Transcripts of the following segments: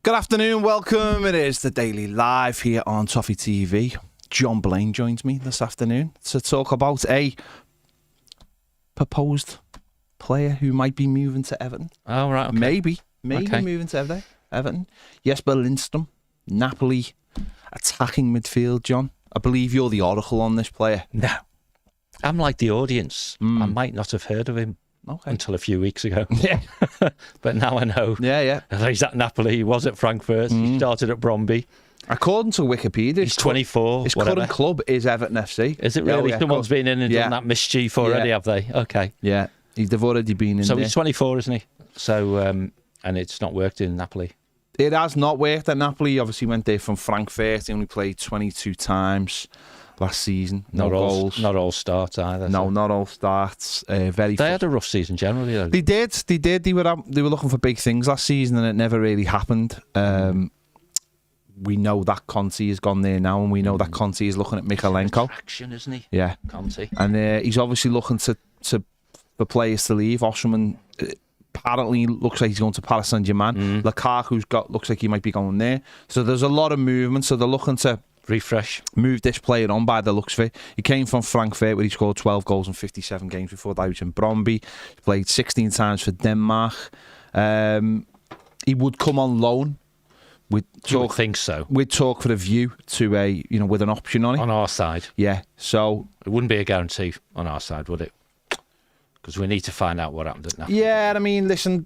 Good afternoon, welcome. It is the Daily Live here on Toffee TV. John Blaine joins me this afternoon to talk about a proposed player who might be moving to Everton. Oh, right. Okay. Maybe Okay. moving to Everton. Jesper Lindstrom, Napoli, attacking midfield, John. I believe you're the oracle on this player. No. I'm like the audience. I might not have heard of him until a few weeks ago. Yeah. But now I know. Yeah. He's at Napoli. He was at Frankfurt. He started at Bromby. According to Wikipedia, He's 24. His whatever. current club is Everton FC. Is it really? Yeah, Someone's been in and done that mischief already, have they? Okay. Yeah, they've already been in So there. he's 24, isn't he? So, and it's not worked in Napoli. It has not worked at Napoli. He obviously went there from Frankfurt. He only played 22 times last season. No goals. Not all starts either. No, so. not all starts. They had a rough season generally, though. They did. They were looking for big things last season, and it never really happened. We know that Conte has gone there now, and we know that Conte is looking at Mikalenko. Action, isn't he? Yeah, Conte. and he's obviously looking to for players to leave. Osherman apparently looks like he's going to Paris Saint-Germain. Lukaku's looks like he might be going there. So there's a lot of movement. So they're looking to Refresh. move this player on by the looks of it. He came from Frankfurt where he scored 12 goals in 57 games before that. He was in Bromby. He played 16 times for Denmark. He would come on loan. You would think so. We'd talk for a view to with an option on it. On our side. Yeah, so It wouldn't be a guarantee on our side, would it? Because we need to find out what happened at Napoli. yeah, I mean, listen,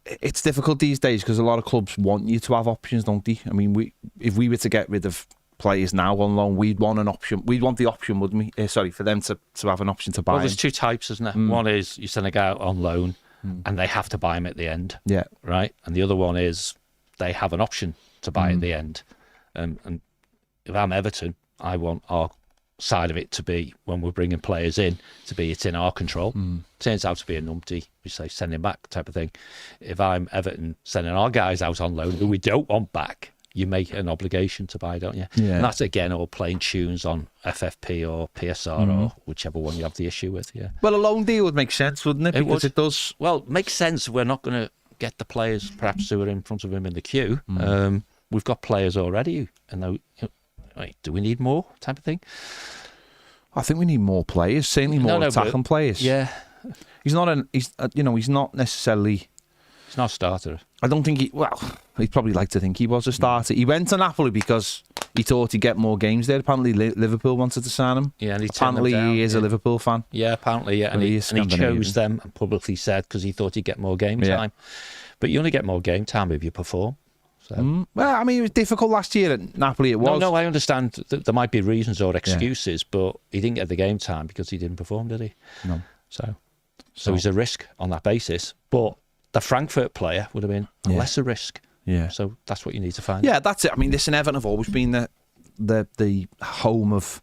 it's difficult these days because a lot of clubs want you to have options, don't they? I mean, if we were to get rid of players now on loan, we'd want an option. We'd want the option, wouldn't we? For them to have an option to buy. Well, there's him. two types, isn't there? One is you send a guy out on loan and they have to buy him at the end. Yeah. Right? And the other one is they have an option to buy at the end. And if I'm Everton, I want our side of it to be, when we're bringing players in, to be it's in our control. Turns out to be a numpty, we say send him back type of thing. If I'm Everton sending our guys out on loan who we don't want back, you make an obligation to buy, don't you? Yeah. And that's again all playing tunes on FFP or PSR or whichever one you have the issue with. Yeah. Well, a loan deal would make sense, wouldn't it? It Because would. it does. Well, it makes sense. We're not going to get the players perhaps who are in front of him in the queue. We've got players already, and do we need more type of thing? I think we need more players. Certainly more attacking players. Yeah, He's not necessarily. he's not a starter. I don't think he'd probably like to think he was a starter. He went to Napoli because he thought he'd get more games there. Apparently Liverpool wanted to sign him. Yeah, and he turned them Apparently down, he is a Liverpool fan. Yeah, apparently, yeah, and Well, he he is chose Scandinavian. them and publicly said because he thought he'd get more game time. But you only get more game time if you perform. So. Well, I mean, it was difficult last year at Napoli. It was. No, I understand that there might be reasons or excuses, but he didn't get the game time because he didn't perform, did he? No. So he's a risk on that basis. But the Frankfurt player would have been a lesser risk. Yeah. So that's what you need to find. Yeah, that's it. I mean, listen, Everton have always been the home of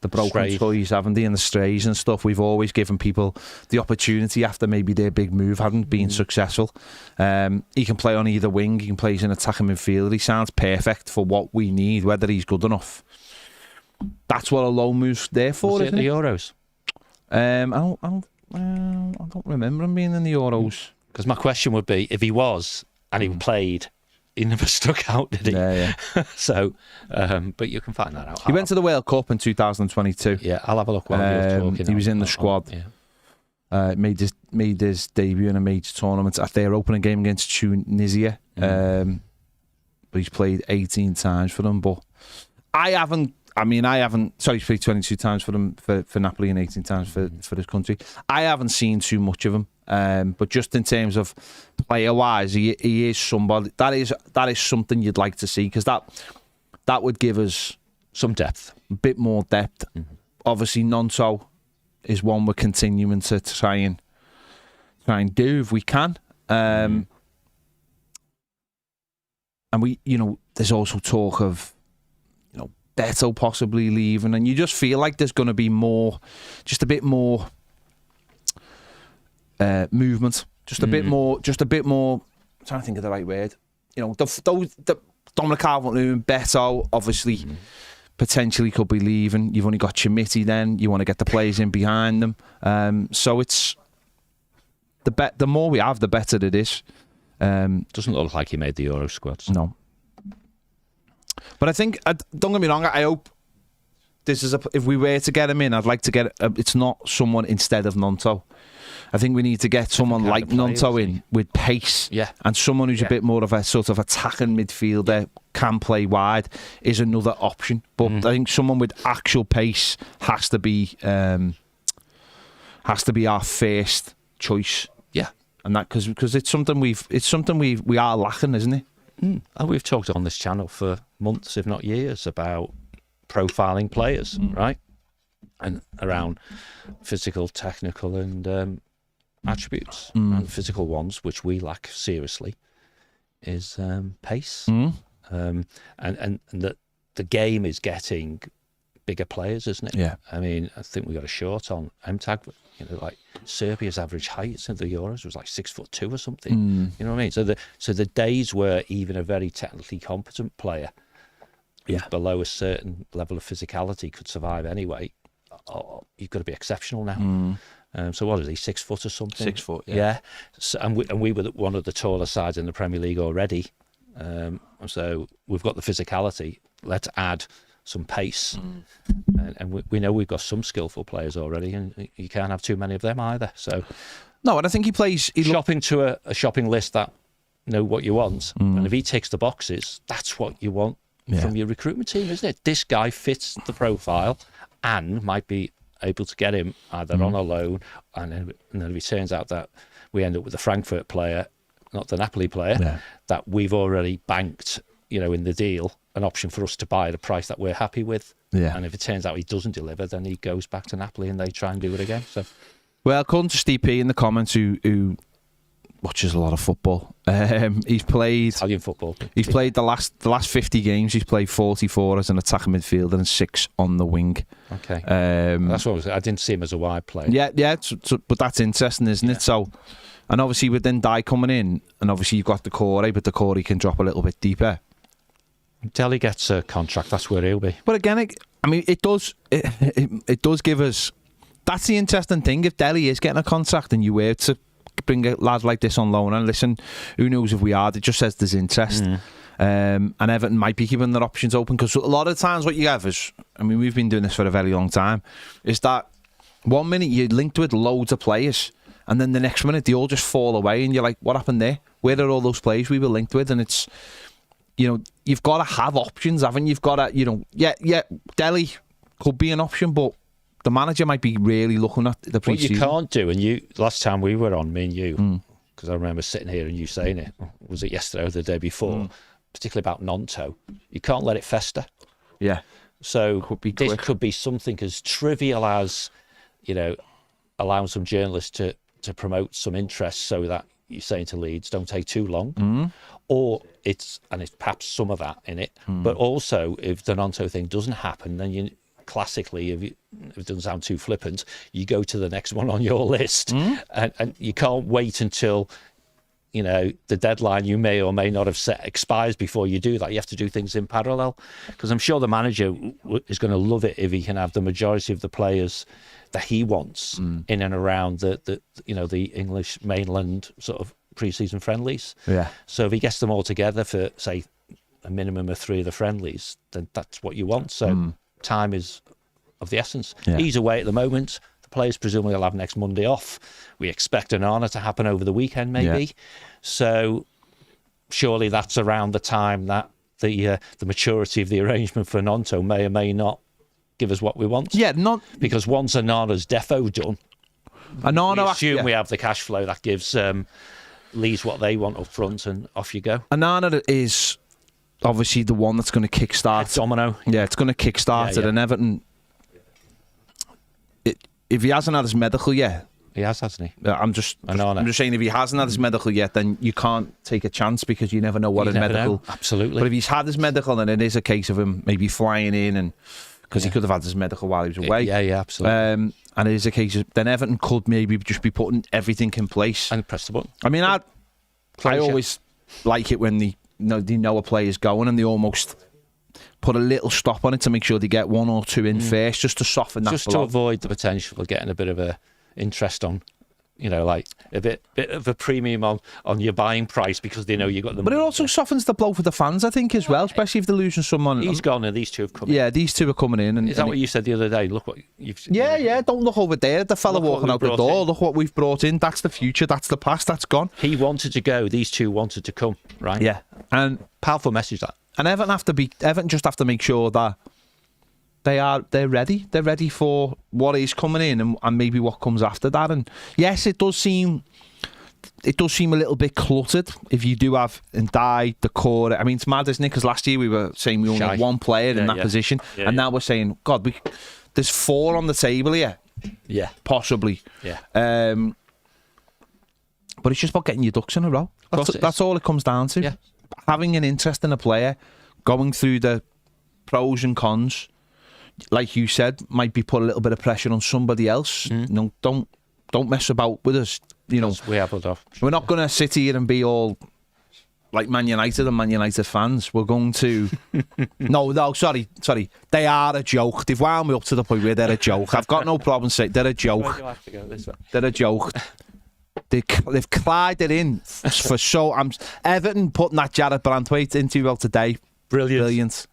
the broken Stray. toys, haven't they, and the strays and stuff. We've always given people the opportunity after maybe their big move hadn't been successful. He can play on either wing. He can play as an attacking midfielder. He sounds perfect for what we need, whether he's good enough. That's what a loan move's there for, Was it isn't the it? Euros? I don't remember him being in the Euros. Because my question would be, if he was and he played, he never stuck out, did he? Yeah. So, but you can find that out. He went to the World Cup in 2022. Yeah, I'll have a look while you're talking. He was in the squad. Yeah. Made his debut in a major tournament at their opening game against Tunisia. But he's played 18 times for them. But I haven't. Sorry, he's played 22 times for them for Napoli and 18 times for this country. I haven't seen too much of him. But just in terms of player wise, he is somebody that is something you'd like to see, because that would give us Some depth. a bit more depth. Obviously, Nonto is one we're continuing to try and do if we can. And we, there's also talk of, Beto possibly leaving, and you just feel like there's going to be just a bit more movement, just a bit more. I'm trying to think of the right word. The Dominic Calvert-Lewin, Beto, obviously. Potentially could be leaving. You've only got Chimiti then. You want to get the players in behind them. So it's the more we have, the better it is. Doesn't look like he made the Euro squad. So. No. But I think, don't get me wrong, I hope this is if we were to get him in, I'd like to get it's not someone instead of Gnonto. I think we need to get someone like Gnonto in with pace, and someone who's a bit more of a sort of attacking midfielder, can play wide, is another option. But I think someone with actual pace has to be our first choice. Yeah, and that because it's something we are lacking, isn't it? And we've talked on this channel for months, if not years, about profiling players, right? And around physical, technical, and attributes. And physical ones, which we lack seriously, is pace. And that the game is getting bigger players, isn't it? Yeah. I mean, I think we got a short on MTAG. You know, like Serbia's average height in the Euros was like 6'2" or something. You know what I mean? So the days where even a very technically competent player, below a certain level of physicality, could survive anyway. You've got to be exceptional now. So what is he, 6 foot or something? 6 foot, So, and we were one of the taller sides in the Premier League already. So we've got the physicality. Let's add some pace. And we know we've got some skillful players already, and you can't have too many of them either. So no, and I think he plays... shopping to a shopping list that know what you want. And if he ticks the boxes, that's what you want from your recruitment team, isn't it? This guy fits the profile and might be able to get him either on a loan, and then if it turns out that we end up with a Frankfurt player, not the Napoli player, that we've already banked, in the deal, an option for us to buy at a price that we're happy with. And if it turns out he doesn't deliver, then he goes back to Napoli and they try and do it again. So, well, according to Steve P in the comments, who watches a lot of football, he's played Italian football. He's played the last 50 games. He's played 44 as an attacking midfielder and 6 on the wing. Okay, that's what I didn't see him as a wide player. Yeah. But that's interesting, isn't it? So, and obviously with then Dye coming in, and obviously you've got the Corey, but the Corey can drop a little bit deeper. Until he gets a contract, that's where he'll be. But again, it does give us. That's the interesting thing. If Dele is getting a contract and you were to bring a lad like this on loan, and listen, who knows if we are? It just says there's interest. And Everton might be keeping their options open, because a lot of times what you have is, we've been doing this for a very long time, is that 1 minute you're linked with loads of players, and then the next minute they all just fall away, and you're like, what happened there? Where are all those players we were linked with? And it's, you've got to have options, haven't you? You've got to, Dele could be an option, but the manager might be really looking at the pre-season. What you can't do, and last time we were on, me and you, because I remember sitting here and you saying it, was it yesterday or the day before, particularly about Gnonto, you can't let it fester. Yeah. So this could be something as trivial as, allowing some journalists to promote some interest, so that you're saying to Leeds, don't take too long. Or it's perhaps some of that in it. But also, if the Gnonto thing doesn't happen, then classically, if it doesn't sound too flippant, you go to the next one on your list, and you can't wait until the deadline you may or may not have set expires before you do that. You have to do things in parallel, because I'm sure the manager is going to love it if he can have the majority of the players that he wants in and around the English mainland sort of pre-season friendlies. So if he gets them all together for, say, a minimum of 3 of the friendlies, then that's what you want. So time is of the essence. He's away at the moment. The players presumably will have next Monday off. We expect an honour to happen over the weekend, maybe. So surely that's around the time that the maturity of the arrangement for Gnonto may or may not give us what we want. Because once Anana's defo done, we assume we have the cash flow that gives Leeds what they want up front, and off you go. Anana is obviously the one that's going to kickstart domino. Yeah, it's going to kickstart it, and Everton. If he hasn't had his medical yet, he has, hasn't he? I'm just saying, if he hasn't had his medical yet, then you can't take a chance, because you never know what his medical. Know. Absolutely. But if he's had his medical, then it is a case of him maybe flying in, and because he could have had his medical while he was away. Yeah, absolutely. And it is a case of then Everton could maybe just be putting everything in place and press the button. I always like it when they know a player's going, and they almost put a little stop on it to make sure they get 1 or 2 in first, just to soften that blow. To avoid the potential of getting a bit of a interest on like a bit of a premium on your buying price because they know you got them. But it also softens the blow for the fans, I think, as well, especially if they're losing someone. He's gone and these two have come in. Yeah, these two are coming in. And, is that what you said the other day? Look what you've... Yeah, don't look over there. The fella walking out the door. Look what we've brought in. That's the future. That's the past. That's gone. He wanted to go. These two wanted to come, right? Yeah. And powerful message, that. And Everton just have to make sure that they're ready. They're ready for what is coming in and maybe what comes after that. And yes, it does seem a little bit cluttered if you do have Ndai, the core. I mean, it's mad, isn't it? Because last year we were saying we only had one player in that position, and now we're saying, God, there's 4 on the table here. Yeah, possibly. Yeah. But it's just about getting your ducks in a row. That's all it comes down to. Yeah. Having an interest in a player, going through the pros and cons, like you said, might be put a little bit of pressure on somebody else. Don't mess about with us. We have other options. We're not going to sit here and be all like Man United and Man United fans. We're going to... No, sorry. They are a joke. They've wound me up to the point where they're a joke. I've got no problem saying they're a joke. They're a joke. They've cried it in for so... Everton putting that Jared Brandwaite into well today. Brilliant.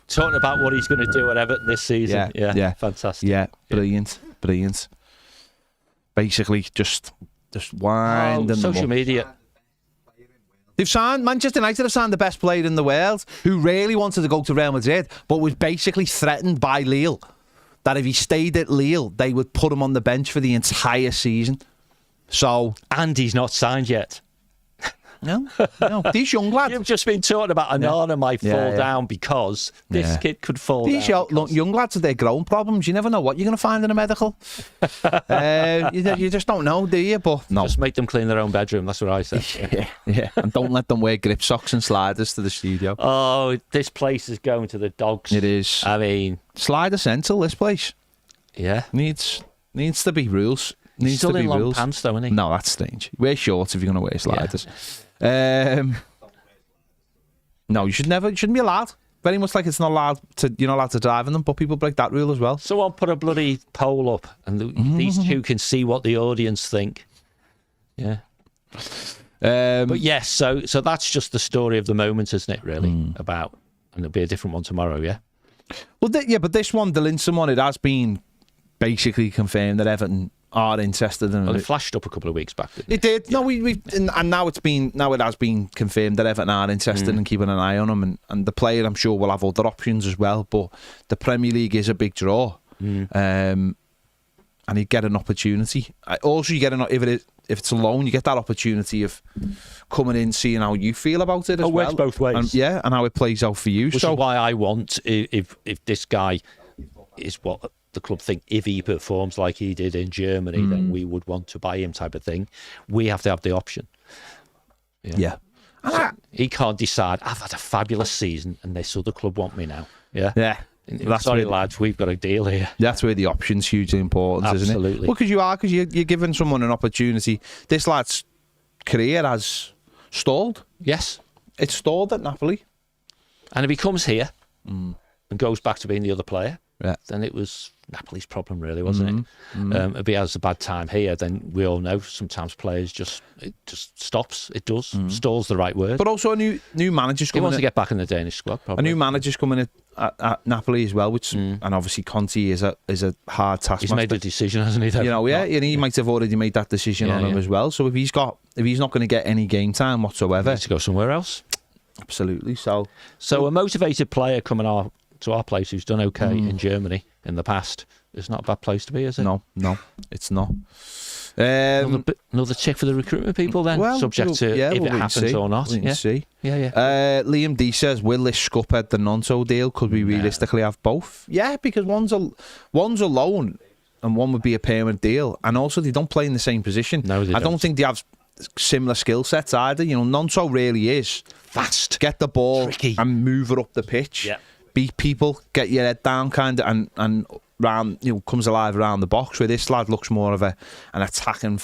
Talking about what he's going to do at Everton this season. Yeah. Fantastic. Yeah, brilliant. Basically, just wind them social up. Media. They've signed... Manchester United have signed the best player in the world who really wanted to go to Real Madrid but was basically threatened by Lille that if he stayed at Lille, they would put him on the bench for the entire season. So... And he's not signed yet. No. These young lads... You've just been talking about Anana might fall down because this kid could fall down. These young lads have their growing problems. You never know what you're going to find in a medical. You just don't know, do you? But no. Just make them clean their own bedroom. That's what I say. Yeah. And don't let them wear grip socks and sliders to the studio. Oh, this place is going to the dogs. It is. I mean... Slide essential, this place. Yeah. Needs to be rules. He's still in long pants, though, isn't he? No, that's strange. Wear shorts if you're going to wear sliders. Yeah. No, you shouldn't be allowed. Very much like it's not allowed to, you're not allowed to drive in them, but people break that rule as well. Someone put a bloody poll up, and these two can see what the audience think. Yeah. But yes, so that's just the story of the moment, isn't it? Really, about, and there'll be a different one tomorrow. Yeah. Well, but this one, the Lindstrom one, it has been basically confirmed that Everton are interested in. Well, it flashed up a couple of weeks back. It did. Yeah. No, and now it has been confirmed that Everton are interested in keeping an eye on him, and the player, I'm sure, will have other options as well. But the Premier League is a big draw, and you get an opportunity. Also, you get if it's a loan, you get that opportunity of coming in, seeing how you feel about it as well. It works both ways. And how it plays out for you. Which is why I want, if this guy is what the club think, if he performs like he did in Germany, then we would want to buy him, type of thing. We have to have the option. Yeah. So he can't decide, I've had a fabulous season and this other club want me now. Yeah. Sorry, lads, we've got a deal here. That's where the option's hugely important, isn't it? Absolutely. Well, because you're giving someone an opportunity. This lad's career has stalled. Yes. It's stalled at Napoli. And if he comes here and goes back to being the other player, then it was Napoli's problem, really, wasn't it? If he has a bad time here, then we all know sometimes players it just stops. It does. Stalls the right word. But also a new manager's coming. He wants to get back in the Danish squad, probably. A new manager's coming at Napoli as well, which and obviously Conte is a hard task. He's made a decision, hasn't he? Though? And he might have already made that decision on him as well. So if he's not going to get any game time whatsoever, he needs to go somewhere else. Absolutely. So a motivated player coming to our place who's done okay in Germany in the past, it's not a bad place to be, is it? No, it's not. Another tick for the recruitment people then, subject to if it happens or not. See. Yeah. Liam D says, will this scuphead the Nonto deal? Could we realistically have both? Yeah, because one's a loan and one would be a permanent deal, and also they don't play in the same position. No, they don't. I don't think they have similar skill sets either. Nonto really is fast, get the ball tricky, and move it up the pitch. Yeah. Beat people, get your head down, kind of, and round, comes alive around the box. Where this lad looks more of an attacking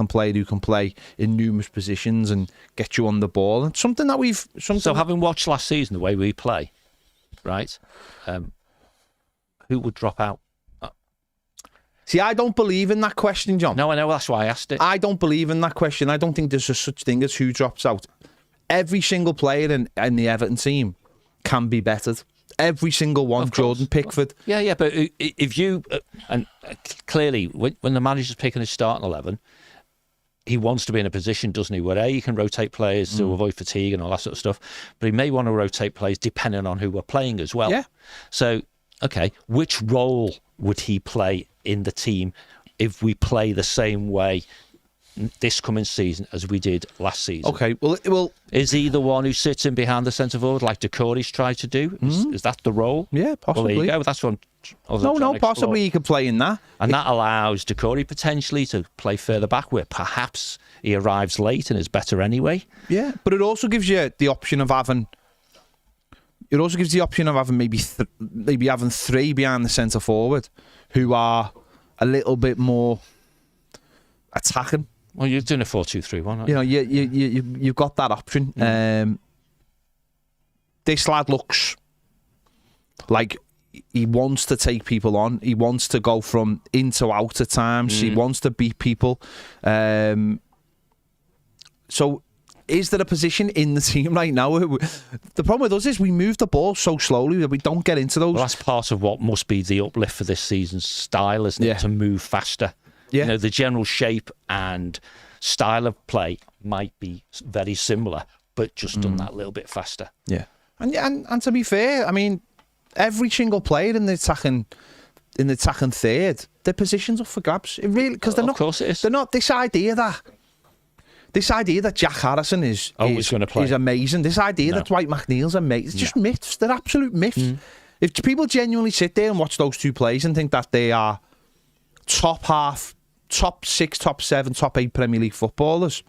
player who can play in numerous positions and get you on the ball. And something that So having watched last season the way we play, right? Who would drop out? See, I don't believe in that question, John. No, I know. That's why I asked it. I don't believe in that question. I don't think there's a such thing as who drops out. Every single player in the Everton team can be bettered. Every single one. Jordan Pickford. Yeah, but if you and clearly when the manager's picking his starting 11, he wants to be in a position, doesn't he, where he can rotate players to avoid fatigue and all that sort of stuff, but he may want to rotate players depending on who we're playing as well. Yeah. So, okay, which role would he play in the team if we play the same way this coming season as we did last season? Okay, well, is he the one who sits in behind the centre forward like Decore's tried to do? Is that the role? Yeah, possibly. Well, there you go. That's one. Possibly he could play in that. And that allows Decore potentially to play further back where perhaps he arrives late and is better anyway. Yeah, but it also gives you the option of having... It also gives the option of having maybe having three behind the centre forward who are a little bit more attacking. Well, you're doing a 4-2-3-1, aren't you? You've got that option. This lad looks like he wants to take people on. He wants to go from in to out at times. He wants to beat people. So is there a position in the team right now? The problem with us is we move the ball so slowly that we don't get into those. Well, that's part of what must be the uplift for this season's style, isn't it? To move faster. Yeah. You know, the general shape and style of play might be very similar, but just done that little bit faster. Yeah. And to be fair, I mean, every single player in the attacking third, their positions up for grabs. It really, because they're not. Of course it is. They're not. This idea that Jack Harrison is always going to play is amazing. This idea that Dwight McNeil's amazing. It's just myths. They're absolute myths. If people genuinely sit there and watch those two plays and think that they are top half, top 6, top 7, top 8 Premier League footballers,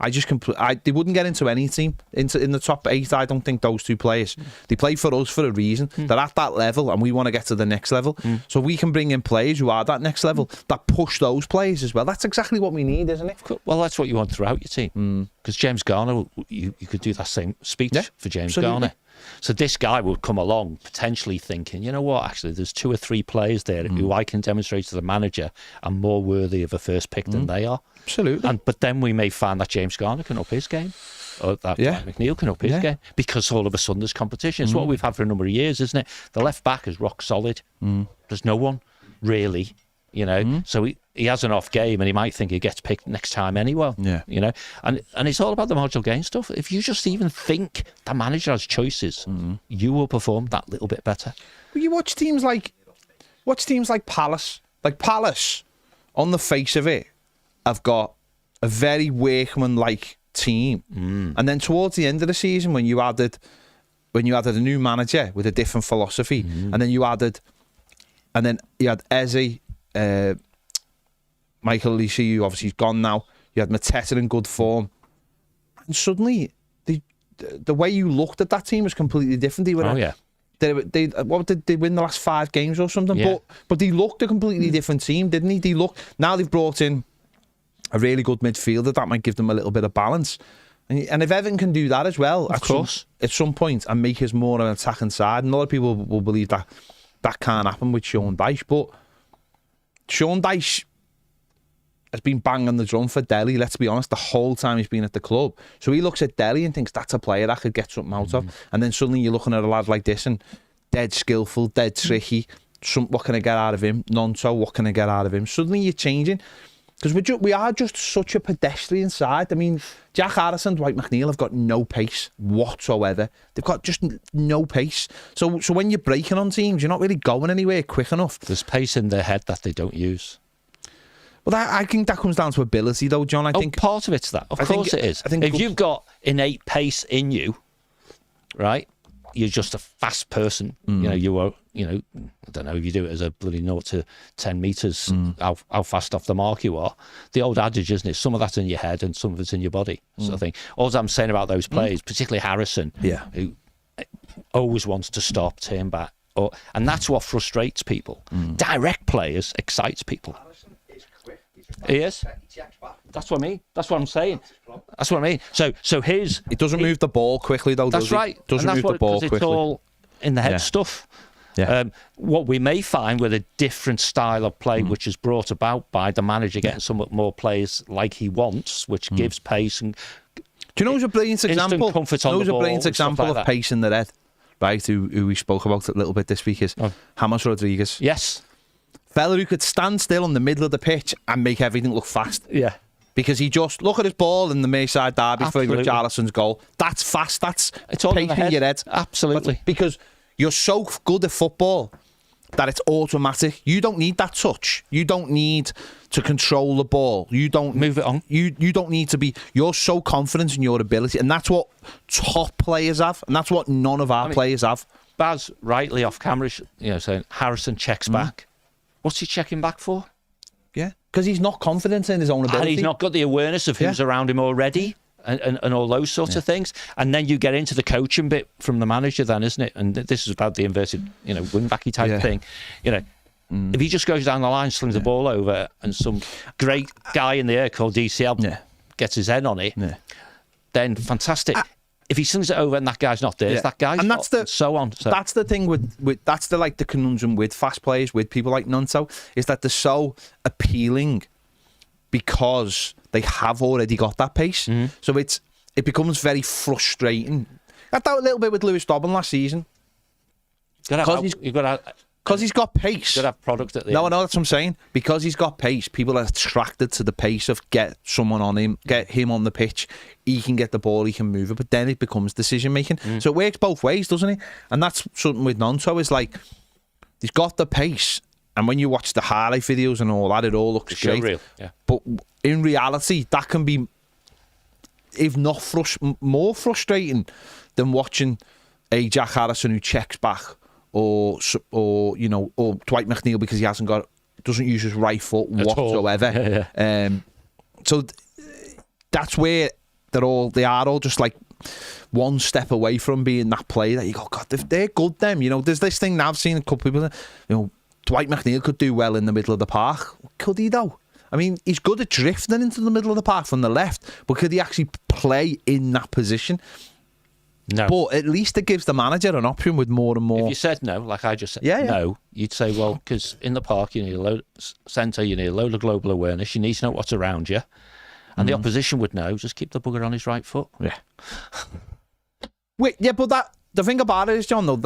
they wouldn't get into any team in the top 8. I don't think those two players. They play for us for a reason. They're at that level, and we want to get to the next level. So we can bring in players who are that next level that push those players as well. That's exactly what we need, isn't it? Well, that's what you want throughout your team. Because James Garner, you could do that same speech for James Garner. So this guy would come along potentially thinking, you know what, actually, there's 2 or 3 players there who I can demonstrate to the manager are more worthy of a first pick than they are. Absolutely. But then we may find that James Garner can up his game, or that McNeil can up his game, because all of a sudden there's competition. It's what we've had for a number of years, isn't it? The left back is rock solid. There's no one really, you know. So he has an off game, and he might think he gets picked next time anyway. Yeah, you know. And it's all about the marginal gain stuff. If you just even think the manager has choices, you will perform that little bit better. Well, you watch teams like Palace. Like Palace, on the face of it, have got a very workman-like team. And then towards the end of the season, when you added a new manager with a different philosophy, and then you had Eze, Michael Olise, who obviously is gone now. You had Mateta in good form, and suddenly the way you looked at that team was completely different. What did they win the last 5 games or something? Yeah. But they looked a completely different team, didn't they? Now they've brought in a really good midfielder that might give them a little bit of balance. And if Everton can do that as well, at some point, and make us more an attacking side, and a lot of people will believe that can't happen with Sean Dyche, but Sean Dyche has been banging the drum for Delhi, let's be honest, the whole time he's been at the club. So he looks at Delhi and thinks that's a player I could get something out of. And then suddenly you're looking at a lad like this and dead skillful, dead tricky. What can I get out of him? Nonto, what can I get out of him? Suddenly you're changing. Because we are just such a pedestrian side. I mean, Jack Harrison, Dwight McNeil have got no pace whatsoever. They've got just no pace. So when you're breaking on teams, you're not really going anywhere quick enough. There's pace in their head that they don't use. Well, I think that comes down to ability, though, John. I think part of it's that. Of course it is. If you've got innate pace in you, right, you're just a fast person. You know, I don't know if you do it as a bloody 0 to 10 metres, how fast off the mark you are. The old adage, isn't it? Some of that's in your head and some of it's in your body. Sort of thing. All I'm saying about those players, particularly Harrison, who always wants to stop, turn back, and that's what frustrates people. Direct players excites people. He is. That's what I mean. That's what I'm saying. That's what I mean. So it doesn't move the ball quickly, though. That's right. Doesn't move the ball quickly. It's all in the head stuff. Yeah. What we may find with a different style of play, which is brought about by the manager getting somewhat more players like he wants, which gives pace and. Do you know who's a brilliant example? Comfort on the ball, a brilliant example like of pace in the red, right? Who we spoke about a little bit this week is James Rodriguez. Yes. Fella who could stand still in the middle of the pitch and make everything look fast. Yeah. Because he just look at his ball in the Merseyside derby for Richarlison's goal. That's fast. That's it's all pace in your head. Absolutely. Because you're so good at football that it's automatic. You don't need that touch. You don't need to control the ball. You don't move it on. You don't need to be. You're so confident in your ability, and that's what top players have, and that's what none of our players have. Baz rightly off camera, saying Harrison checks back. What's he checking back for? Yeah, because he's not confident in his own ability. And he's not got the awareness of who's around him already and all those sorts of things. And then you get into the coaching bit from the manager then, isn't it? And this is about the inverted, wing-backy type thing. If he just goes down the line, slings the ball over, and some great guy in the air called DCL gets his head on it, then fantastic. If he slings it over and that guy's not there, that guy's not, and so on. So. That's the thing with that's the conundrum with fast players, with people like Nunto, is that they're so appealing because they have already got that pace. So it becomes very frustrating. I thought a little bit with Lewis Dobbin last season. Because he's got pace. You've got to have product at the end. No, that's what I'm saying. Because he's got pace, people are attracted to the pace of get someone on him, get him on the pitch. He can get the ball, he can move it, but then it becomes decision making. So it works both ways, doesn't it? And that's something with Nonto is like, he's got the pace, and when you watch the highlight videos and all that, it all looks great. Real, yeah. But in reality, that can be, if not more frustrating than watching a Jack Harrison who checks back, or Dwight McNeil because he doesn't use his right foot whatsoever. So that's where they are all just like one step away from being that player that you go, God, they're good. There's this thing now I've seen a couple of people. Dwight McNeil could do well in the middle of the park. Could he though? I mean, he's good at drifting into the middle of the park from the left, but could he actually play in that position? No. But at least it gives the manager an option with more and more. If you said no, like I just said, no, you'd say, well, because in the park you need a load centre, you need a load of global awareness, you need to know what's around you. And the opposition would know, just keep the bugger on his right foot. Yeah. But the thing about it is, John, though,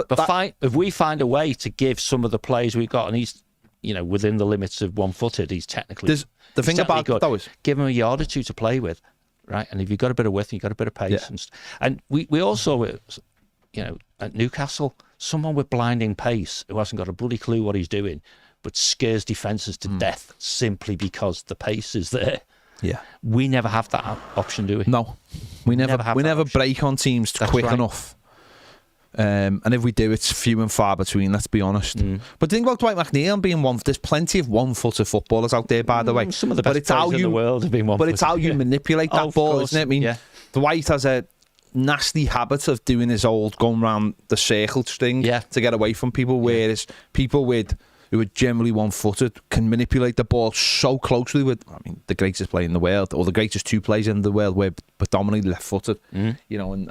if we find a way to give some of the players we've got, and he's, within the limits of 1-footed, he's technically the thing about good. That is, give him a yard or two to play with. Right, and if you've got a bit of width, you've got a bit of pace, and we also, at Newcastle, someone with blinding pace who hasn't got a bloody clue what he's doing, but scares defences to death simply because the pace is there. Yeah, we never have that option, do we? No, we never break on teams quick enough. And if we do, it's few and far between, let's be honest. But think about Dwight McNeil being there's plenty of one-footed footballers out there, by the way. Some of the best players in the world have been one-footed. But it's how you manipulate that ball, isn't it? I mean, Dwight has a nasty habit of doing his going round the circle string to get away from people, whereas people who are generally one-footed can manipulate the ball so closely with, the greatest player in the world, or the greatest two players in the world, were predominantly left-footed, and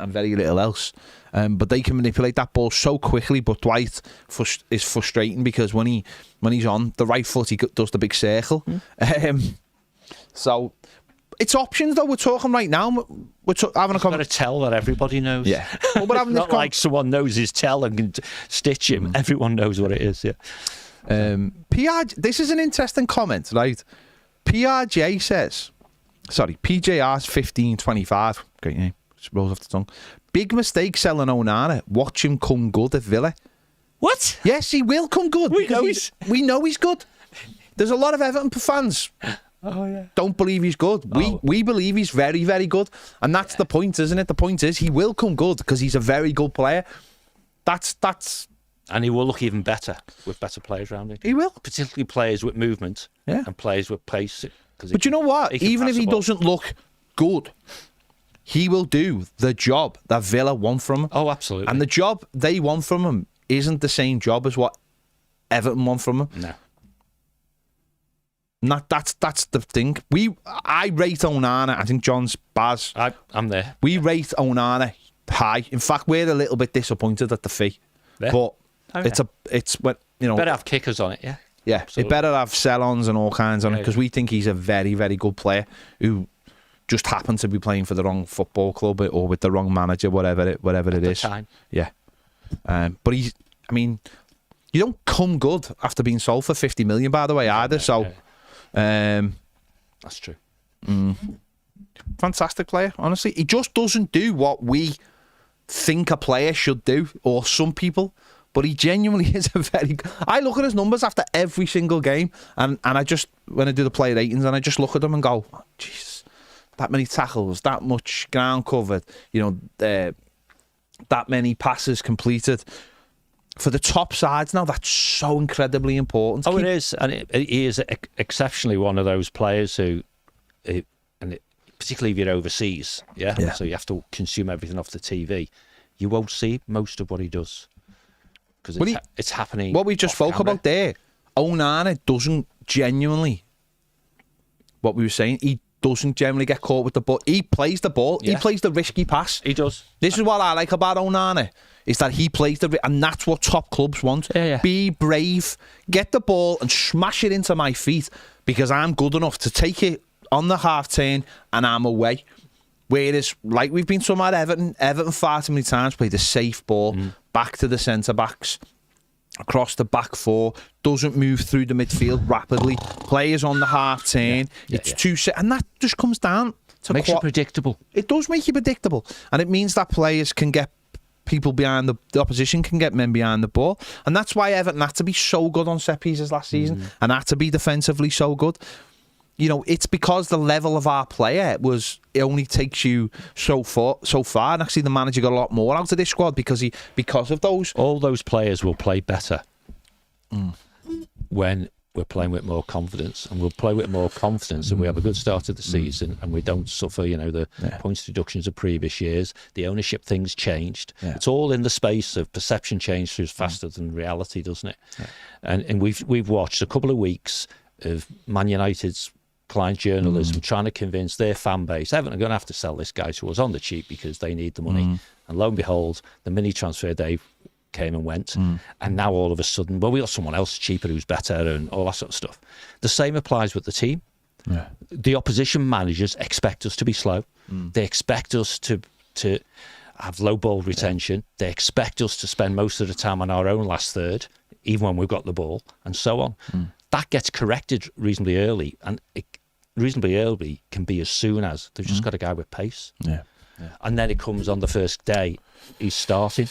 very little else. But they can manipulate that ball so quickly. But Dwight is frustrating because when he's on the right foot, he does the big circle. So it's options, though. We're talking right now. We're having a conversation. Got a tell that everybody knows. Yeah, well, we're having not like someone knows his tell and can stitch him. Everyone knows what it is. Yeah. This is an interesting comment, right? PJR's 1525. Great name. Just rolls off the tongue. Big mistake selling Onana. Watch him come good at Villa. What? Yes, he will come good. We know he's good. There's a lot of Everton fans. Don't believe he's good. We believe he's very, very good. And that's the point, isn't it? The point is he will come good because he's a very good player. That's and he will look even better with better players around him. He will. Particularly players with movement and players with pace. But you know what? Even if he doesn't look good, he will do the job that Villa want from him. Oh, absolutely. And the job they want from him isn't the same job as what Everton want from him. No. And that's the thing. I rate Onana. I think John's Baz. I'm there. We rate Onana high. In fact, we're a little bit disappointed at the fee. Yeah. But it's what better have kickers on it, yeah. Yeah, it better have sell-ons and all kinds on it because we think he's a very, very good player who just happened to be playing for the wrong football club or with the wrong manager, whatever it is. Time. Yeah, but you don't come good after being sold for 50 million, by the way, either. So, that's true. Fantastic player, honestly. He just doesn't do what we think a player should do, or some people. But he genuinely is a very... I look at his numbers after every single game, and I just, when I do the player ratings, and I just look at them and go, oh, Jesus, that many tackles, that much ground covered, that many passes completed. For the top sides now, that's so incredibly important. It is. And he is exceptionally one of those players who, particularly if you're overseas, yeah, so you have to consume everything off the TV, you won't see most of what he does. Because it's happening. What we just spoke about there, Onana doesn't genuinely, what we were saying, he doesn't generally get caught with the ball. He plays the ball. Yeah. He plays the risky pass. He does. This is what I like about Onana, is that he plays and that's what top clubs want. Yeah. Be brave, get the ball and smash it into my feet because I'm good enough to take it on the half turn and I'm away. Whereas, like we've been talking about Everton far too many times played a safe ball back to the centre-backs, across the back four, doesn't move through the midfield rapidly, players on the half turn, it's too set, and that just comes down to... Makes you predictable. It does make you predictable, and it means that players can get people behind the opposition, can get men behind the ball, and that's why Everton had to be so good on set pieces last season, and had to be defensively so good. It's because the level of our player it only takes you so far, and actually the manager got a lot more out of this squad because of those. All those players will play better when we're playing with more confidence, and we'll play with more confidence and we have a good start of the season and we don't suffer, the points deductions of previous years. The ownership thing's changed. Yeah. It's all in the space of perception changes faster than reality, doesn't it? Yeah. And we've watched a couple of weeks of Man United's client journalism trying to convince their fan base Everton are going to have to sell this guy to us on the cheap because they need the money. And lo and behold, the mini transfer day came and went, and now all of a sudden, we got someone else cheaper who's better and all that sort of stuff. The same applies with the team. Yeah. The opposition managers expect us to be slow. They expect us to have low ball retention. They expect us to spend most of the time on our own last third, even when we've got the ball, and so on. That gets corrected reasonably early, and reasonably early can be as soon as they've just got a guy with pace. Yeah. And then it comes on the first day, he's starting.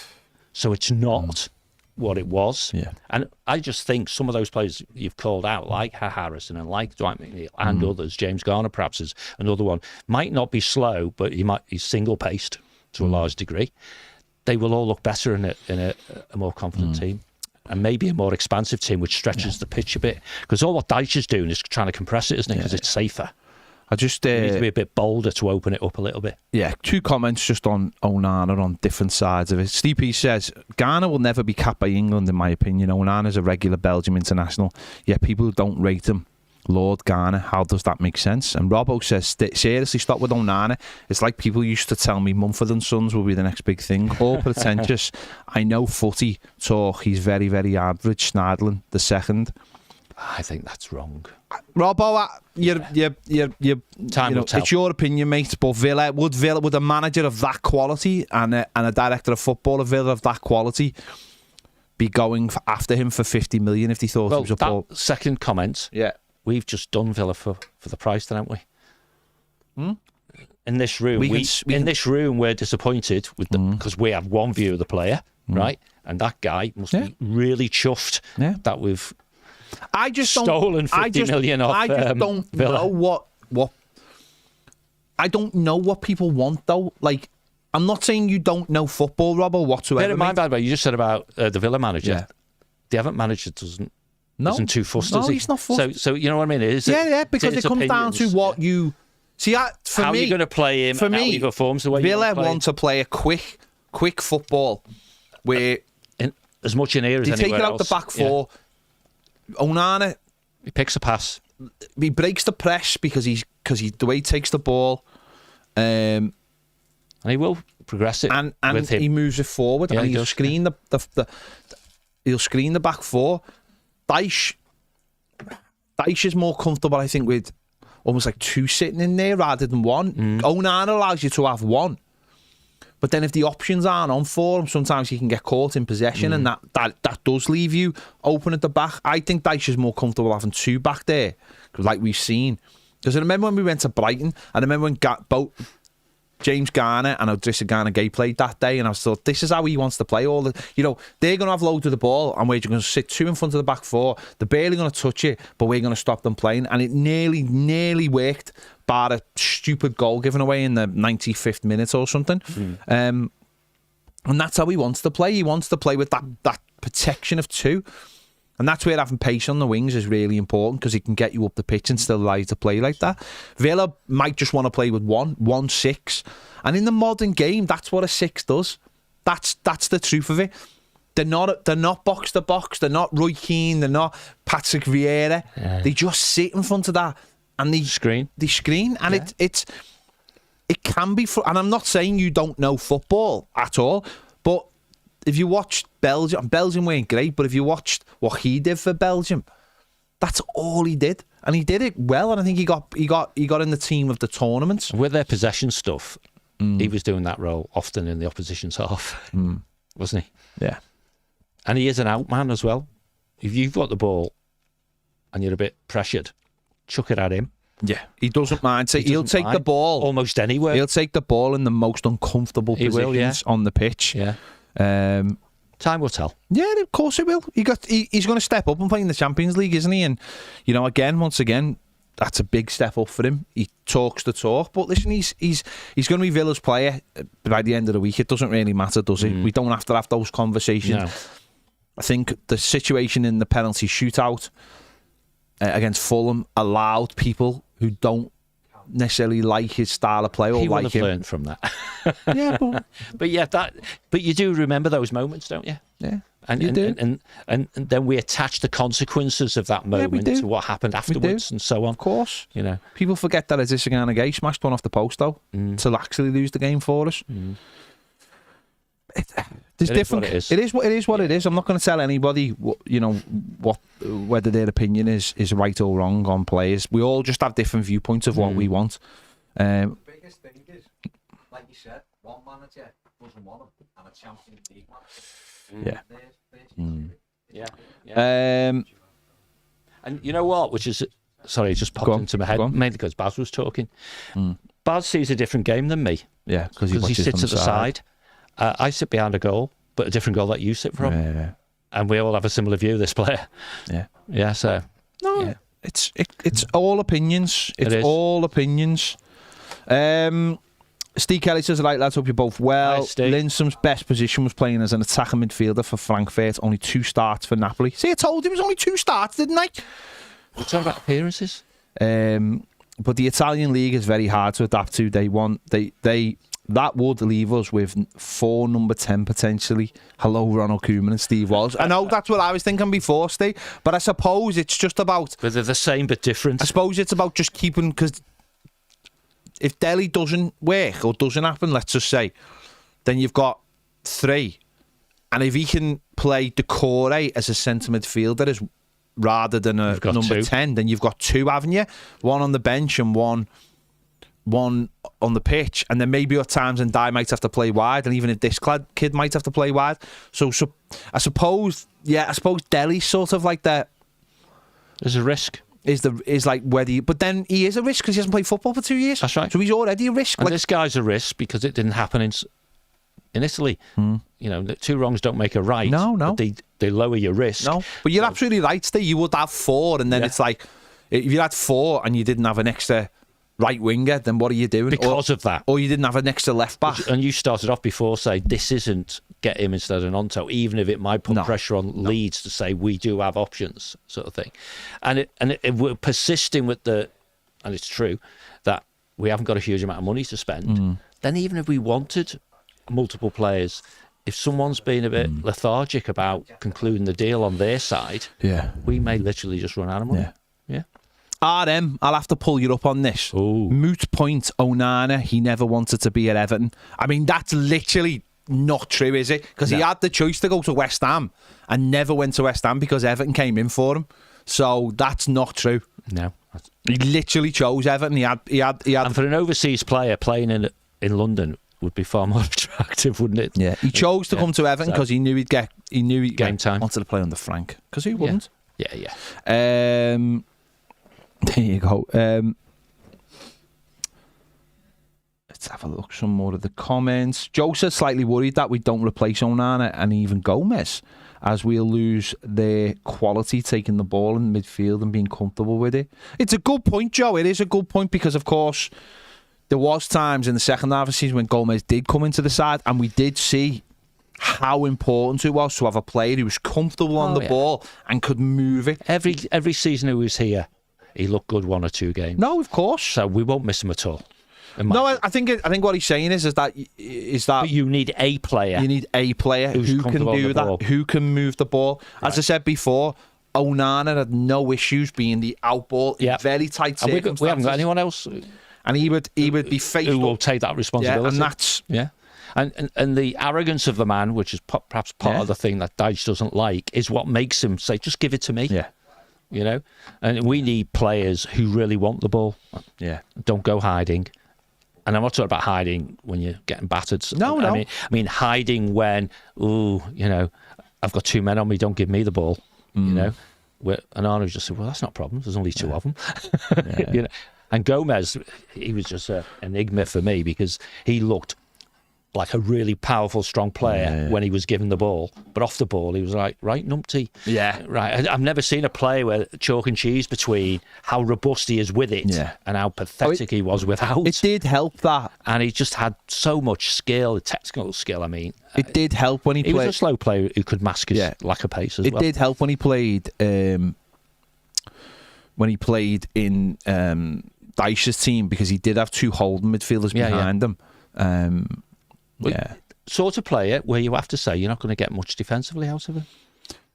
So it's not what it was. Yeah. And I just think some of those players you've called out, like Harrison and like Dwight McNeil and others, James Garner perhaps is another one, might not be slow, but he's single-paced to a large degree. They will all look better in a more confident team. And maybe a more expansive team which stretches the pitch a bit. Because all what Dyche is doing is trying to compress it, isn't it? Because it's safer. You need to be a bit bolder to open it up a little bit. Yeah, 2 comments just on Onana on different sides of it. Steve P says, Ghana will never be capped by England, in my opinion. Onana's a regular Belgium international, yet people don't rate him. Lord Ghana, how does that make sense? And Robbo says, seriously, stop with Onana. It's like people used to tell me Mumford and Sons will be the next big thing. All pretentious. I know footy talk. He's very, very average. Snidling, the second. I think that's wrong. Robbo, Time will tell. It's your opinion, mate. But would a manager of that quality and a director of football of Villa of that quality be going after him for 50 million if they thought he was a poor... second comment. Yeah. We've just done Villa for the price, then, haven't we? In this room, we're disappointed with because we have one view of the player, right? And that guy must be really chuffed that we've stolen 50 million off Villa. I just don't know what. I don't know what people want though. Like, I'm not saying you don't know football, Robbo, whatsoever. Bear in mind, by the way, you just said about the Villa manager. Yeah. The Everton manager isn't too fussed, is he? He's not fussed. So you know what I mean? Because it comes down to what you see. How are you going to play him? For me, how he performs the way Villa want to play a quick football where as much in here as anywhere else. They take it out the back four. Onana, he picks a pass. He breaks the press because the way he takes the ball, and he will progress it and with him. He moves it forward and he'll screen the he'll screen the back four. Dyche is more comfortable, I think, with almost like two sitting in there rather than one. Onana allows you to have one. But then if the options aren't on for him, sometimes he can get caught in possession, and that does leave you open at the back. I think Dyche is more comfortable having two back there, like we've seen. Because I remember when we went to Brighton, I remember when both James Garner and Idrissa Gana Gueye played that day, and I thought, this is how he wants to play. They're going to have loads of the ball, and we're going to sit two in front of the back four. They're barely going to touch it, but we're going to stop them playing. And it nearly worked, bar a stupid goal given away in the 95th minute or something. And that's how he wants to play. He wants to play with that protection of two. And that's where having pace on the wings is really important, because he can get you up the pitch and still allow you to play like that. Villa might just want to play with one 6. And in the modern game, that's what a 6 does. That's the truth of it. They're not box to box. They're not Roy Keane. They're not Patrick Vieira. Yeah. They just sit in front of that and they screen. And it can be. And I'm not saying you don't know football at all, but if you watched Belgium weren't great, but if you watched what he did for Belgium, that's all he did, and he did it well. And I think he got in the team of the tournament with their possession stuff. He was doing that role often in the opposition's half, wasn't he? Yeah, and he is an out man as well. If you've got the ball and you're a bit pressured, chuck it at him. Yeah, he doesn't mind. He'll take the ball almost anywhere. He'll take the ball in the most uncomfortable positions on the pitch. Yeah. Time will tell. Yeah, of course it will. He's going to step up and play in the Champions League, isn't he? And once again, that's a big step up for him. He talks the talk, but listen, he's going to be Villa's player by the end of the week. It doesn't really matter, does it? We don't have to have those conversations. No. I think the situation in the penalty shootout against Fulham allowed people who don't necessarily like his style of play or he like him. He will have learned from that. Yeah, but you do remember those moments, don't you? Yeah, and then we attach the consequences of that moment to what happened afterwards and so on. Of course, people forget that Idrissa Gana Gueye smashed one off the post though to actually lose the game for us. There's different. It is what it is. I'm not going to tell anybody whether their opinion is right or wrong on players. We all just have different viewpoints of what we want. The biggest thing is, like you said, one manager doesn't want him, and a Champions League manager. Yeah. And you know what? Which is just popped into my head mainly because Baz was talking. Baz sees a different game than me. Yeah, because he sits at the side. I sit behind a goal, but a different goal that you sit from. Yeah. And we all have a similar view of this player. Yeah. Yeah, so... No, yeah. It's all opinions. It's all opinions. Steve Kelly says, right, lads, hope you're both well. Hi, Lindstrom's best position was playing as an attacking midfielder for Frankfurt. Only 2 starts for Napoli. See, I told you it was only 2 starts, didn't I? We're talking about appearances. But the Italian league is very hard to adapt to. That would leave us with 4 number 10 potentially. Hello, Ronald Koeman and Steve Walsh. I know that's what I was thinking before, Steve, but I suppose it's just about... But they're the same but different. I suppose it's about just keeping... Because if Delhi doesn't work or doesn't happen, let's just say, then you've got 3. And if he can play Decore as a centre midfielder rather than a number 10, then you've got 2, haven't you? 1 on the bench and one on the pitch, and then maybe at times and Dye might have to play wide, and even if this kid might have to play wide. So I suppose Delhi's sort of like that. There's a risk. Is like whether, but then he is a risk because he hasn't played football for 2 years. That's right. So he's already a risk. And this guy's a risk because it didn't happen in Italy. 2 wrongs don't make a right. No. But they lower your risk. No, but you're absolutely right, Steve. You would have 4, and then it's like if you had 4 and you didn't have an extra right winger, then what are you doing? Because of that. Or you didn't have an extra left back. And you started off before saying this isn't get him instead of Nonto, even if it might put pressure on Leeds to say we do have options, sort of thing. And we're persisting with and it's true, that we haven't got a huge amount of money to spend. Then even if we wanted multiple players, if someone's been a bit lethargic about concluding the deal on their side, we may literally just run out of money. Yeah. RM, I'll have to pull you up on this. Ooh. Moot point, Onana, he never wanted to be at Everton. I mean, that's literally not true, is it? Because he had the choice to go to West Ham and never went to West Ham because Everton came in for him. So that's not true. No. He literally chose Everton. He had. And for an overseas player playing in London would be far more attractive, wouldn't it? Yeah, he chose to come to Everton because he knew he'd get game time. Wanted to play under Frank because who wouldn't? Yeah. There you go. Let's have a look. Some more of the comments. Joe says slightly worried that we don't replace Onana and even Gomez, as we'll lose their quality taking the ball in midfield and being comfortable with it. It's a good point, Joe. It is a good point because, of course, there was times in the second half of the season when Gomez did come into the side, and we did see how important it was to have a player who was comfortable on the ball and could move it. Every season he was here, he looked good 1 or 2 games. No, of course. So we won't miss him at all. No, I think what he's saying is that but you need a player. You need a player who can do that, who can move the ball. Right. As I said before, Onana had no issues being the out ball in very tight circumstances. We haven't got anyone else. And he would be faithful. Who will take that responsibility. Yeah, and that's... Yeah. And the arrogance of the man, which is perhaps part of the thing that Dyche doesn't like, is what makes him say, just give it to me. Yeah. You know? And we need players who really want the ball. Yeah. Don't go hiding. And I'm not talking about hiding when you're getting battered. No. I mean hiding when, I've got 2 men on me, don't give me the ball. You know? And Arnold just said, well, that's not a problem. There's only 2 of them. You know? And Gomez, he was just an enigma for me because he looked like a really powerful, strong player when he was given the ball. But off the ball, he was like, right, numpty. Yeah. Right. I've never seen a player where chalk and cheese between how robust he is with it and how pathetic he was without. It did help that. And he just had so much skill, technical skill, I mean. It did help when he played. He was a slow player who could mask his lack of pace as well. It did help when he played in Dyche's team because he did have 2 holding midfielders behind him. Sort of player where you have to say you're not going to get much defensively out of him.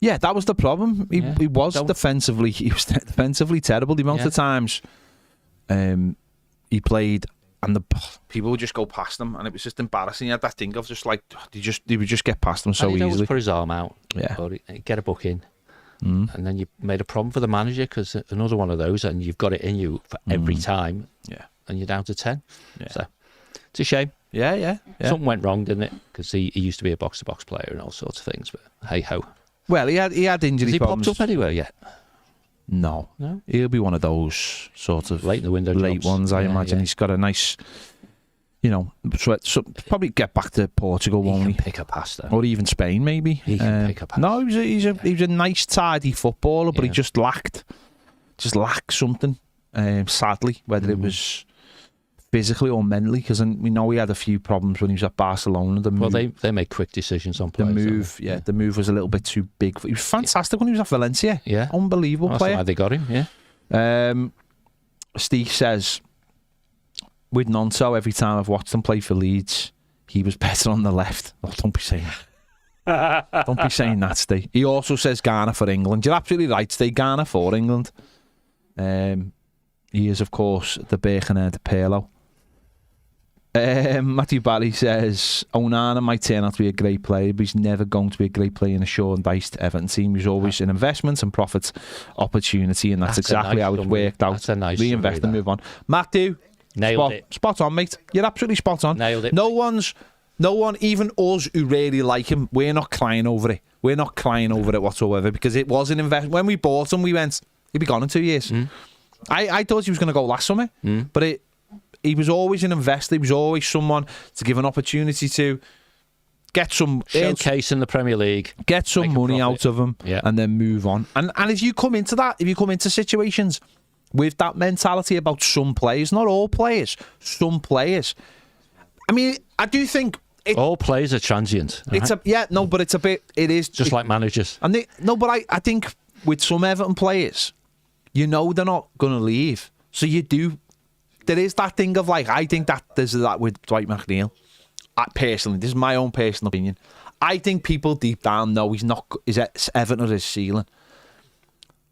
Yeah, that was the problem. He was defensively terrible. The amount of times he played and the people would just go past him, and it was just embarrassing. He had that thing of just like he would just get past him so easily. He'd always put his arm out, or get a book in, and then you made a problem for the manager because another one of those, and you've got it in you for every time. Yeah, and you're down to 10. Yeah. So it's a shame. Yeah. Something went wrong, didn't it? Because he used to be a box-to-box player and all sorts of things. But hey ho. Well, he had injury problems. Has he popped up anywhere yet? No. He'll be one of those sort of late in the window jobs. Ones. I imagine he's got a nice, probably get back to Portugal, won't he? He can pick a pass though, or even Spain, maybe. He can pick a pass. No, he was a nice, tidy footballer, but he just lacked something. Sadly, whether it was physically or mentally, because we know he had a few problems when he was at Barcelona. They make quick decisions on players. The move was a little bit too big. He was fantastic when he was at Valencia. Yeah, unbelievable player. That's why they got him. Yeah. Steve says, with Nonto, every time I've watched him play for Leeds, he was better on the left. Oh, don't be saying that. Don't be saying that, Steve. He also says Ghana for England. You're absolutely right, Steve. Ghana for England. He is, of course, the Birkenhead Pirlo. Matthew Barry says Onana might turn out to be a great player, but he's never going to be a great player in a Sean-based Everton team. He's always an investment and profit opportunity, and that's exactly how it's worked out. That's a nice reinvest and move on. Matthew, nailed it. Spot on, mate. You're absolutely spot on. Nailed it. No one, even us who really like him, we're not crying over it. We're not crying over it whatsoever because it was an investment. When we bought him, we went, he'd be gone in 2 years. I thought he was going to go last summer, but he was always an investor. He was always someone to give an opportunity to get some showcase in the Premier League, get some money out of him, and then move on. And if you come into situations with that mentality about some players, not all players, some players. I mean, I do think all players are transient. It's it is just like managers. And I think with some Everton players, they're not going to leave. So you do. There is that thing of like, I think that there's that with Dwight McNeil. Personally, this is my own personal opinion. I think people deep down know he's not. Is Everton his ceiling?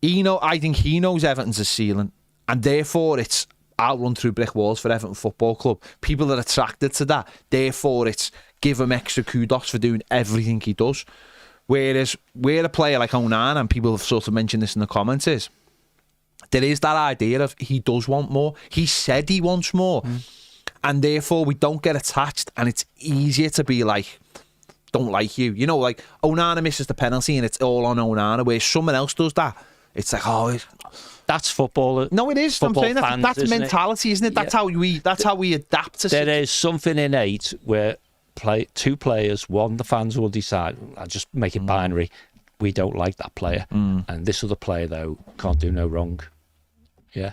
I think he knows Everton's his ceiling, and therefore it's I'll run through brick walls for Everton Football Club. People are attracted to that. Therefore, it's give him extra kudos for doing everything he does. Whereas where a player like Onana, and people have sort of mentioned this in the comments, is there is that idea of he does want more. He said he wants more. And therefore we don't get attached, and it's easier to be like, don't like you. You know, like Onana misses the penalty and it's all on Onana, where someone else does that. It's like, that's football. No, it is. I'm saying fans, that's mentality, isn't it? That's how we adapt to. There is something innate where two players, one the fans will decide. I'll just make it binary. We don't like that player, and this other player though can't do no wrong. Yeah,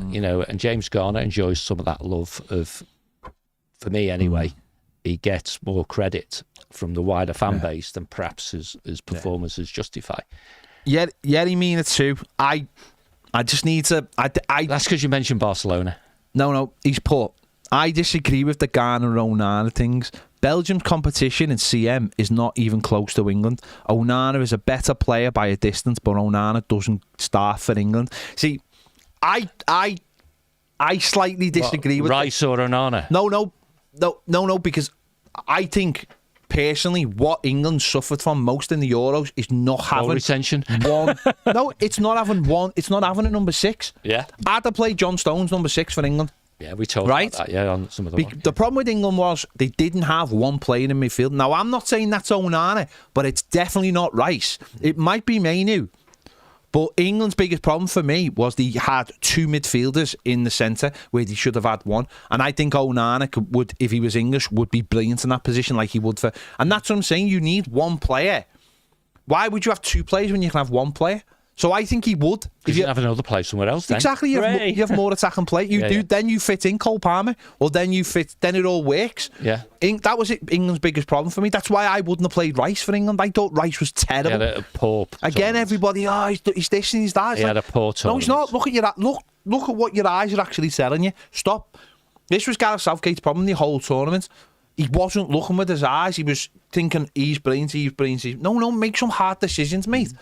you know. And James Garner enjoys some of that love of, for me anyway. He gets more credit from the wider fan base than perhaps his performances justify. Yeah, he mean it too. I just need to. That's because you mentioned Barcelona. No, he's poor. I disagree with the Garner Onana things. Belgium's competition in CM is not even close to England. Onana is a better player by a distance, but Onana doesn't start for England. See, I slightly disagree with Rice or Onana. No, because I think personally what England suffered from most in the Euros is not having retention. One. No, it's not having one. It's not having a number 6. Yeah, I'd have played John Stones number 6 for England. Yeah, we talked about that. Yeah, on some of the problem with England was they didn't have one player in midfield. Now I'm not saying that's Onana, but it's definitely not Rice. It might be Mathew. But England's biggest problem for me was they had 2 midfielders in the centre where they should have had one. And I think Onana would, if he was English, would be brilliant in that position like he would for... And that's what I'm saying. You need one player. Why would you have 2 players when you can have one player? So I think he would. If you have another player somewhere else, then. Exactly. You have more attacking play. Then you fit in Cole Palmer, or then it all works. Yeah. That was England's biggest problem for me. That's why I wouldn't have played Rice for England. I thought Rice was terrible. He had a poor Again, everybody, he's this and he's that. He had a poor tournament. No, he's not. Look at what your eyes are actually telling you. Stop. This was Gareth Southgate's problem the whole tournament. He wasn't looking with his eyes. He was thinking, he's brilliant. No, make some hard decisions, mate.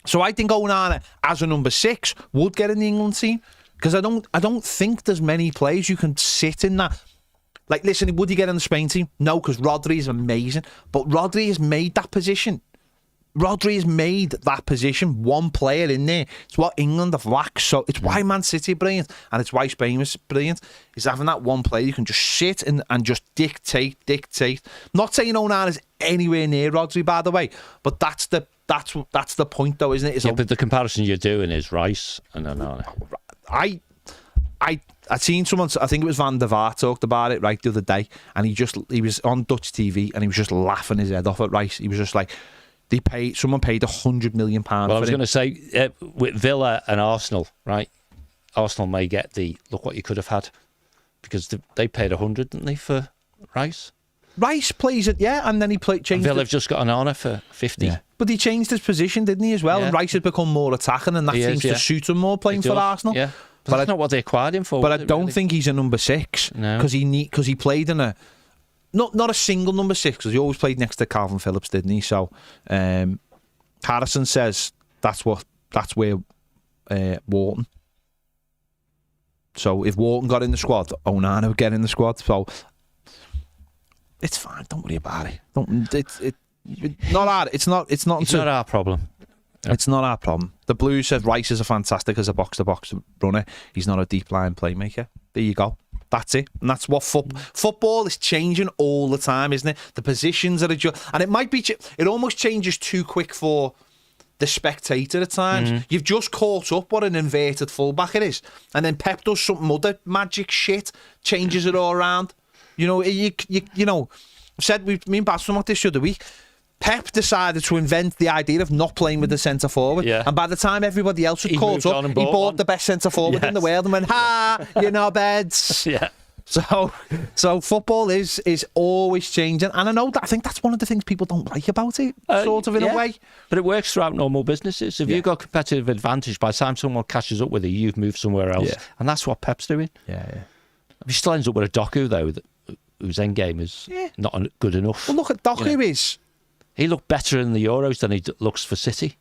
So I think Onana as a number 6 would get in the England team, because I don't think there's many players you can sit in that. Like, listen, would he get in the Spain team? No, because Rodri is amazing, but Rodri has made that position. One player in there. It's what England have lacked. So it's why Man City are brilliant, and it's why Spain is brilliant. Is having that one player you can just sit and just dictate. Not saying Onana's anywhere near Rodri, by the way, but that's the point, though, isn't it? But the comparison you're doing is Rice and Onana. I'd seen someone, I think it was Van der Vaart, talked about it the other day, and he was on Dutch TV and he was just laughing his head off at Rice. He was just like, someone paid £100 million for him. Well, I was going to say, with Villa and Arsenal, right? Arsenal may get the look what you could have had, because they paid 100, didn't they, for Rice? Rice plays it, and then he changed. Villa have just got an honour for 50. Yeah. But he changed his position, didn't he, as well? Yeah. And Rice has become more attacking, and that seems to suit him more playing for Arsenal. Yeah, but that's not what they acquired him for. But I don't think he's a number 6, because he played in a not a single number 6, because he always played next to Calvin Phillips, didn't he? So Harrison says that's where Wharton. So if Wharton got in the squad, Onana would get in the squad. So it's fine. Don't worry about it. It's not hard. It's not our problem. It's not our problem. The Blues said Rice is fantastic as a box-to-box runner. He's not a deep line playmaker. There you go. That's it. And that's what football is changing all the time, isn't it? The positions are and it might be. It almost changes too quick for the spectator at times. You've just caught up what an inverted fullback it is, and then Pep does some other magic shit, changes it all around. You know, you know. Me and Baz about this the other week. Pep decided to invent the idea of not playing with the centre forward, and by the time everybody else had caught up, he bought the best centre forward in the world and went, you know, beds. Yeah. So football is always changing, and I think that's one of the things people don't like about it, sort of in a way. But it works throughout normal businesses. If you've got competitive advantage, by the time someone catches up with you, you've moved somewhere else, and that's what Pep's doing. Yeah. He still ends up with a Doku though, whose end game is not good enough. Well, look at Doku is. He looked better in the Euros than he looks for City.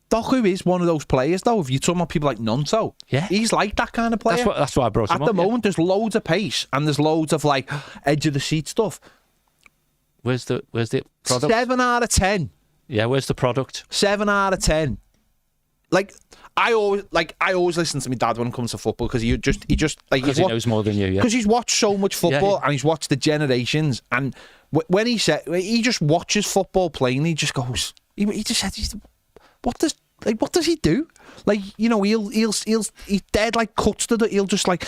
Doku is one of those players, though. If you're talking about people like Nonto, he's like that kind of player. That's why I brought him up. At the moment, there's loads of pace and there's loads of like edge of the seat stuff. Where's the product? 7 out of 10. Yeah, where's the product? 7 out of 10. Like I always listen to my dad when it comes to football because he knows more than you. Yeah, because he's watched so much football and he's watched the generations. And when he just watches football playing, he just goes. He just said, what does he do? Like, you know, he's dead like cuts to the. He'll just like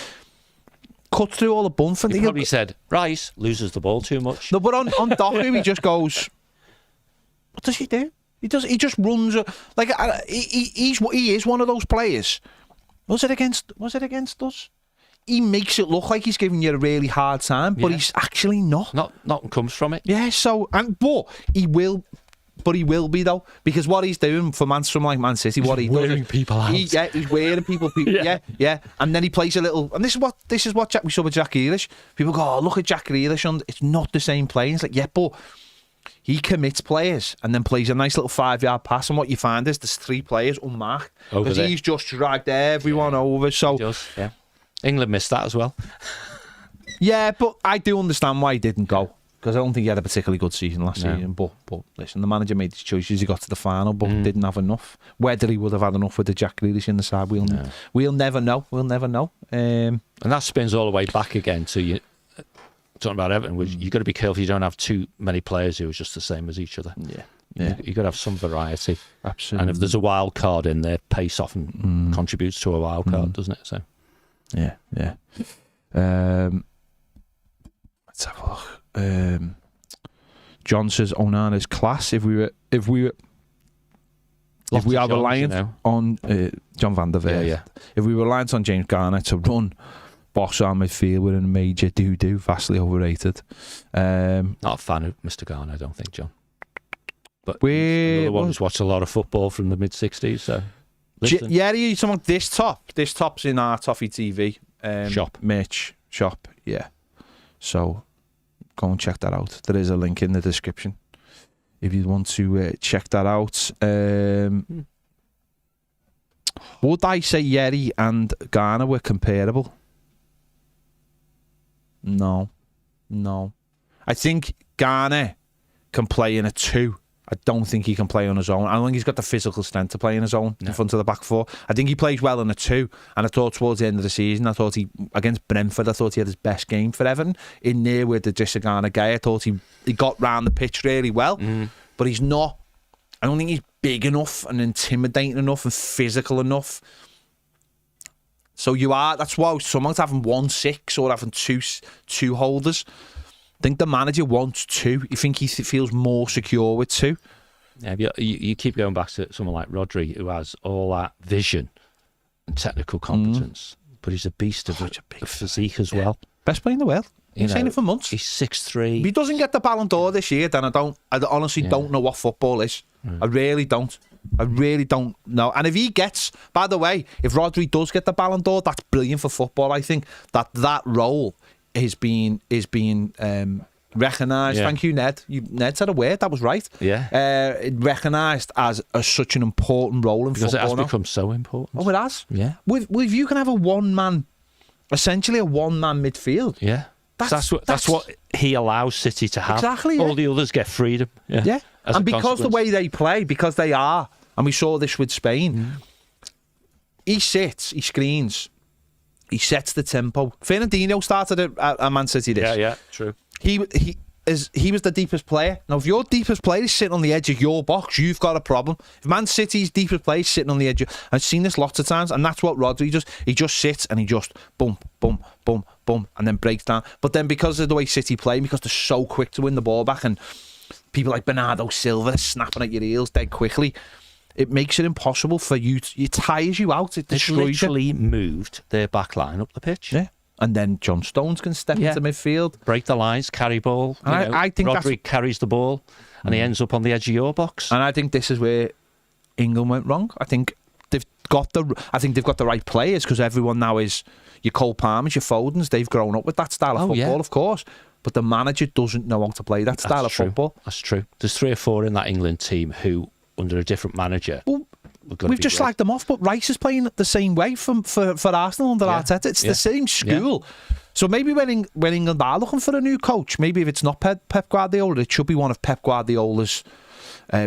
cut through all the bump. And he probably said Rice loses the ball too much. No, but on Doku he just goes. What does he do? He just runs like he is one of those players. Was it against us? He makes it look like he's giving you a really hard time, but he's actually not. Nothing comes from it. Yeah. So but he will be though, because what he's doing for Man City, what he does, wearing people out. He's wearing people. Yeah. And then he plays a little. And this is what we saw with Jack Grealish. People go, oh, look at Jack Grealish, and it's not the same playing. It's like, yeah, but he commits players and then plays a nice little 5-yard pass, and what you find is there's 3 players unmarked because he's just dragged everyone over. So he does, yeah. England missed that as well. Yeah, but I do understand why he didn't go, because I don't think he had a particularly good season last season. But listen, the manager made his choices. He got to the final, but didn't have enough. Whether he would have had enough with the Jack Grealish in the side, we'll never know. We'll never know. And that spins all the way back again to you. Talking about Everton, you've got to be careful you don't have too many players who are just the same as each other. Yeah. You've got to have some variety. Absolutely. And if there's a wild card in there, pace often contributes to a wild card, doesn't it? So, yeah. Let's have a look. John says Onana's class. If we were reliant on John van der Veer, if we were reliant on James Garner to run boss our midfield, with a major doo-doo, vastly overrated. Not a fan of Mr. Garner, I don't think, John. But another one who's watched a lot of football from the mid-60s, so listen. You're talking about this top. This top's in our Toffee TV shop. Merch shop, yeah. So go and check that out. There is a link in the description if you want to check that out. Would I say Yeri and Garner were comparable? No. I think Garner can play in a 2. I don't think he can play on his own. I don't think he's got the physical strength to play on his own in front of the back 4. I think he plays well in a 2. And I thought towards the end of the season, against Brentford, I thought he had his best game for Everton. In there with the Jesper guy, I thought he got round the pitch really well. But he's not. I don't think he's big enough and intimidating enough and physical enough. So that's why someone's having 1-6 or having two holders. I think the manager wants 2. You think he feels more secure with 2? Yeah, you keep going back to someone like Rodri, who has all that vision and technical competence, but he's a beast of a physique as well. Best player in the world. I've seen it for months. He's 6'3". If he doesn't get the Ballon d'Or this year, then I honestly don't know what football is. I really don't know. And if he gets, by the way, if Rodri does get the Ballon d'Or, that's brilliant for football. I think that role is being recognised. Thank you, Ned. Ned said a word, that was right. Yeah. Recognised as such an important role in because football. Because it has become so important. Oh, it has? Yeah. With you can have essentially a one-man midfield. Yeah. That's what he allows City to have. Exactly. Yeah. All the others get freedom. Yeah. And because the way they play, because they are, and we saw this with Spain, he sits, he screens, he sets the tempo. Fernandinho started at Man City this. Yeah, true. He was the deepest player. Now, if your deepest player is sitting on the edge of your box, you've got a problem. If Man City's deepest player is sitting on the edge, I've seen this lots of times, and that's what Rodri does. He just sits and he just bump, and then breaks down. But then because of the way City play, because they're so quick to win the ball back, and people like Bernardo Silva snapping at your heels dead quickly, it makes it impossible for you. It tires you out. It destroys literally you. Moved their back line up the pitch. Yeah. And then John Stones can step into midfield, break the lines, carry ball. I think Rodri carries the ball, and he ends up on the edge of your box. And I think this is where England went wrong. I think they've got the right players, because everyone now is your Cole Palmers, your Fodens. They've grown up with that style of football, of course. But the manager doesn't know how to play that style of football. That's true. There's 3 or 4 in that England team who, under a different manager, we've just slagged them off, but Rice is playing the same way for Arsenal under Arteta. It's the same school. So maybe when England are looking for a new coach, maybe if it's not Pep Guardiola, it should be one of Pep Guardiola's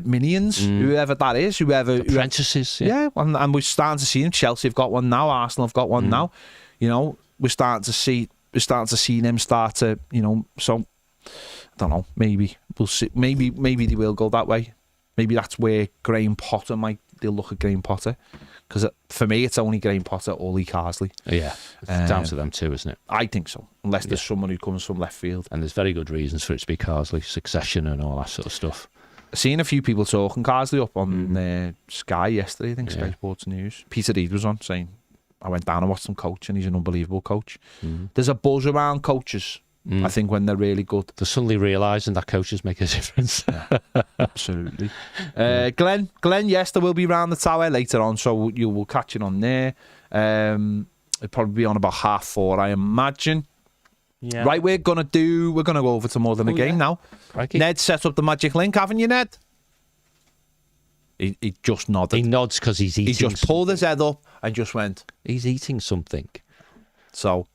minions, whoever that is, apprentices. And we're starting to see them. Chelsea have got one now. Arsenal have got one now. You know, we're starting to see them start to, you know. So I don't know. Maybe we'll see. Maybe they will go that way. Maybe that's where Graham Potter they'll look at Graham Potter, because for me it's only Graham Potter or Lee Carsley. Yeah, it's down to them too, isn't it? I think so, unless there's someone who comes from left field. And there's very good reasons for it to be Carsley, succession and all that sort of stuff. I've seen a few people talking Carsley up on Sky yesterday, I think Sky Sports News. Peter Reid was on saying, I went down and watched him coach and he's an unbelievable coach. There's a buzz around coaches, I think, when they're really good. They're suddenly realising that coaches make a difference. Absolutely. Glenn, yes, there will be round the tower later on, so you will catch it on there. It'll probably be on about 4:30, I imagine. Yeah. Right, we're gonna go over to More Than a Game now. Crikey. Ned set up the magic link, haven't you, Ned? He just nodded. He nods because he's eating. He just pulled his head up and just went. He's eating something. So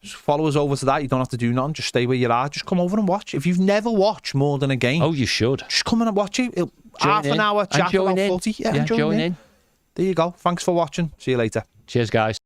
just follow us over to that. You don't have to do nothing. Just stay where you are. Just come over and watch. If you've never watched More Than a Game, you should. Just come in and watch it. Half an hour chat about footy. Yeah, join in. There you go. Thanks for watching. See you later. Cheers, guys.